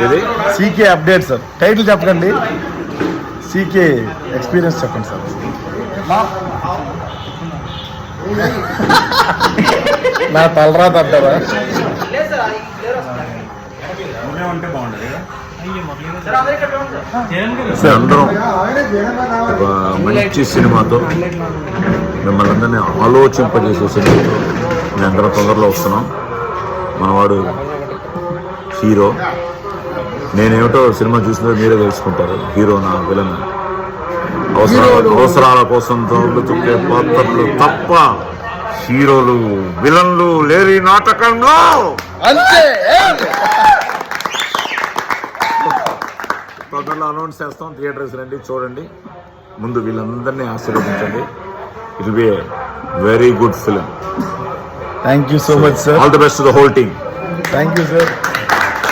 ఇది CK update sir. Title చెప్పకండి, CK experience చెప్పండి సార్. నా తలరాత అంటారా? అందరం ఒక మంచి సినిమాతో మిమ్మల్ని అందరినీ ఆలోచింపజేసే సినిమాతో మేము అందరం తొందరలో వస్తున్నాం. మనవాడు హీరో, నేనేమిటో సినిమా చూసిన మీరే తెలుసుకుంటారు. హీరో నా విలన్, అవసరాల కోసం తొక్కే పాత్రలు తప్ప హీరోలు విలన్లు లేని నాటకంలో తొందరలో అనౌన్స్ చేస్తాం. థియేటర్స్ రండి, చూడండి. ముందు వీళ్ళందరినీ ఆశీర్వదించండి. It will be a very good film. Thank you so much sir. All the best to the whole team. Thank you sir.